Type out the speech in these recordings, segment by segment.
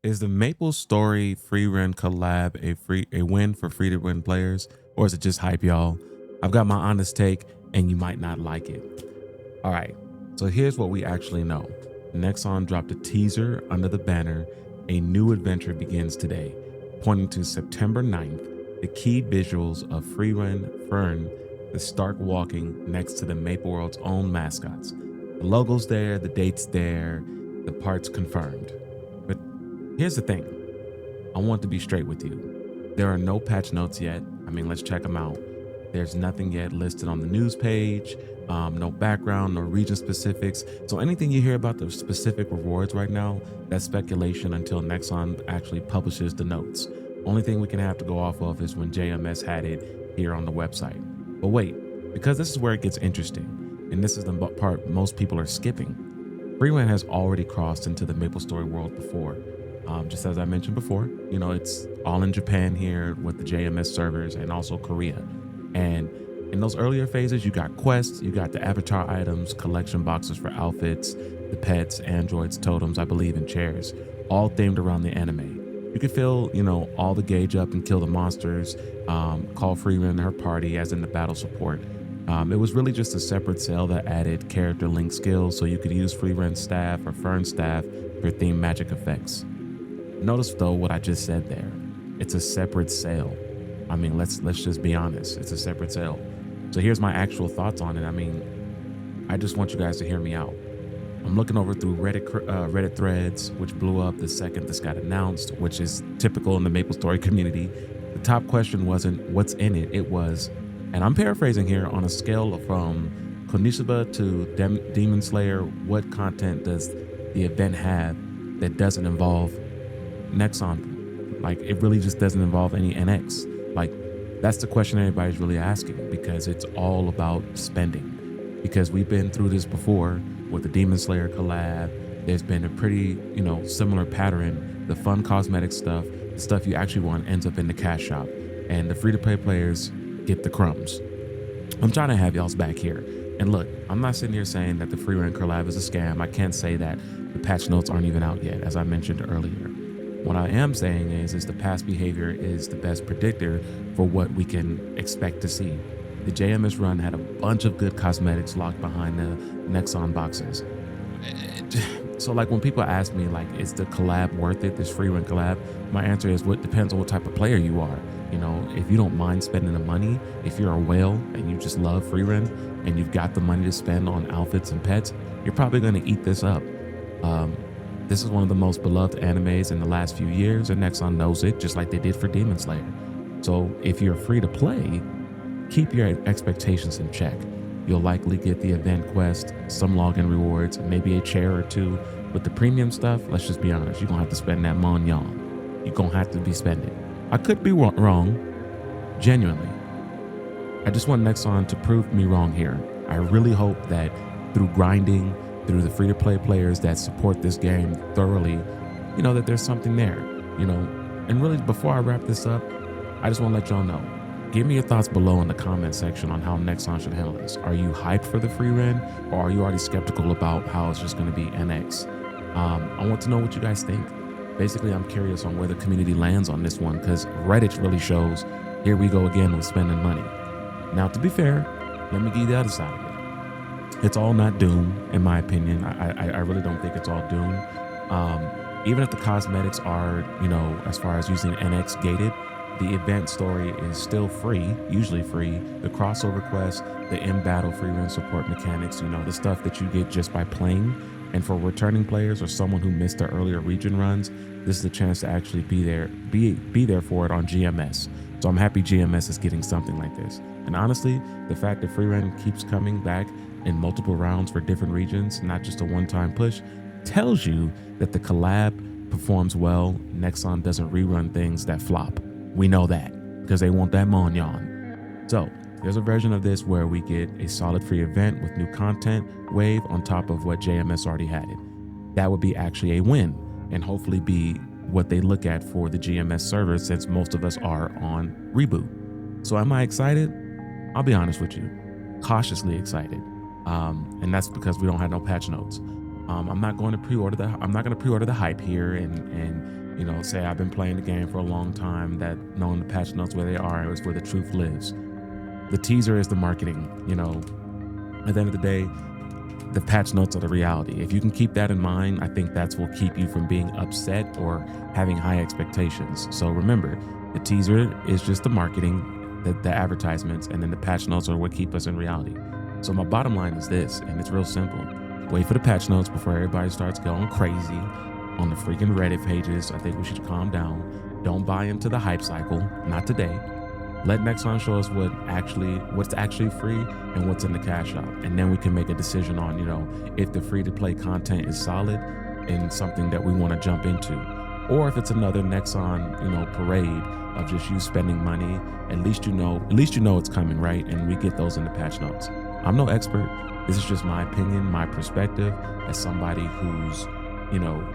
Is the Maple Story Frieren collab a win for free to win players, or is it just hype, y'all? I've got my honest take, and you might not like it. All right, so here's what we actually know. Nexon dropped a teaser under the banner, "A new adventure begins today," pointing to September 9th. The key visuals of Frieren Fern, the Stark walking next to the Maple World's own mascots. The logo's there, the date's there, the part's confirmed. But here's the thing. I want to be straight with you. There are no patch notes yet. I mean, let's check them out. There's nothing yet listed on the news page, no background, no region specifics. So anything you hear about the specific rewards right now, that's speculation until Nexon actually publishes the notes. Only thing we can have to go off of is when JMS had it here on the website. But wait, because this is where it gets interesting, and this is the part most people are skipping. Frieren has already crossed into the Maple Story world before. Just as I mentioned before, it's all in Japan here with the JMS servers and also Korea. And in those earlier phases, you got quests, you got the avatar items, collection boxes for outfits, the pets, androids, totems, I believe, and chairs, all themed around the anime. You could fill, all the gauge up and kill the monsters, call Frieren and her party as in the battle support. It was really just a separate sale that added character link skills, so you could use Frieren's staff or Fern staff for themed magic effects. Notice though what I just said there. It's a separate sale. I mean, let's just be honest. It's a separate sale. So here's my actual thoughts on it. I mean, I just want you guys to hear me out. I'm looking over through Reddit threads, which blew up the second this got announced, which is typical in the Maple Story community. The top question wasn't what's in it. It was, and I'm paraphrasing here, on a scale from Konishiba to Demon Slayer, what content does the event have that doesn't involve Nexon? Like, it really just doesn't involve any NX. Like, that's the question everybody's really asking, because it's all about spending. Because we've been through this before with the Demon Slayer collab. There's been a pretty, similar pattern. The fun cosmetic stuff, the stuff you actually want, ends up in the cash shop, and the free-to-play players get the crumbs. I'm trying to have y'all's back here. And look, I'm not sitting here saying that the Frieren collab is a scam. I can't say that. The patch notes aren't even out yet, as I mentioned earlier. What I am saying is the past behavior is the best predictor for what we can expect to see. The JMS run had a bunch of good cosmetics locked behind the Nexon boxes. So like when people ask me, like, is the collab worth it, this Frieren collab? My answer is, what depends on what type of player you are. If you don't mind spending the money, if you're a whale and you just love Frieren and you've got the money to spend on outfits and pets, you're probably going to eat this up. This is one of the most beloved animes in the last few years, and Nexon knows it, just like they did for Demon Slayer. So if you're free to play, keep your expectations in check. You'll likely get the event quest, some login rewards, maybe a chair or two. But the premium stuff, let's just be honest, you're gonna have to spend that monyan. You're gonna have to be spending. I could be wrong, genuinely. I just want Nexon to prove me wrong here. I really hope that through grinding, through the free-to-play players that support this game thoroughly, that there's something there, And really, before I wrap this up, I just want to let y'all know. Give me your thoughts below in the comment section on how Nexon should handle this. Are you hyped for the Frieren, or are you already skeptical about how it's just going to be NX? I want to know what you guys think. Basically, I'm curious on where the community lands on this one, because Reddit really shows, here we go again with spending money. Now, to be fair, let me give you the other side of it. It's all not doom, in my opinion. I really don't think it's all doom. Even if the cosmetics are, as far as using NX gated, the event story is still free, usually free. The crossover quest, the in-battle Frieren support mechanics, the stuff that you get just by playing. And for returning players or someone who missed the earlier region runs, this is a chance to actually be there for it on GMS. So I'm happy GMS is getting something like this. And honestly, the fact that Frieren keeps coming back in multiple rounds for different regions, not just a one-time push, tells you that the collab performs well. Nexon doesn't rerun things that flop. We know that because they want that monyan. So there's a version of this where we get a solid free event with new content wave on top of what JMS already had it. That would be actually a win, and hopefully be what they look at for the GMS servers, since most of us are on reboot. So am I excited? I'll be honest with you, cautiously excited. And that's because we don't have no patch notes. I'm not going to pre-order the hype here and You know, say I've been playing the game for a long time, that knowing the patch notes where they are is where the truth lives. The teaser is the marketing. You know, at the end of the day, the patch notes are the reality. If you can keep that in mind, I think that's what will keep you from being upset or having high expectations. So remember, the teaser is just the marketing, the advertisements, and then the patch notes are what keep us in reality. So my bottom line is this, and it's real simple. Wait for the patch notes before everybody starts going crazy on the freaking Reddit pages. I think we should calm down. Don't buy into the hype cycle, not today. Let Nexon show us what's actually free and what's in the cash shop. And then we can make a decision on, you know, if the free to play content is solid and something that we want to jump into. Or if it's another Nexon, you know, parade of just you spending money, at least you know it's coming, right? And we get those in the patch notes. I'm no expert. This is just my opinion, my perspective as somebody who's, you know,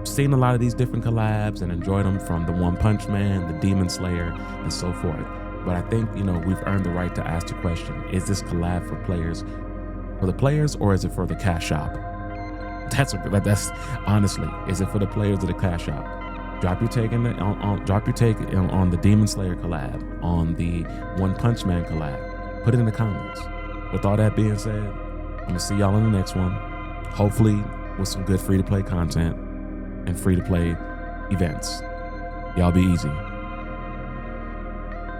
seen a lot of these different collabs and enjoyed them, from the One Punch Man, the Demon Slayer, and so forth. But I think, you know, we've earned the right to ask the question, is this collab for the players, or is it for the cash shop? That's honestly, is it for the players or the cash shop? Drop your take on the Demon Slayer collab, on the One Punch Man collab. Put it in the comments. With all that being said, I'm gonna see y'all in the next one. Hopefully with some good free to play content and free to play events. Y'all be easy.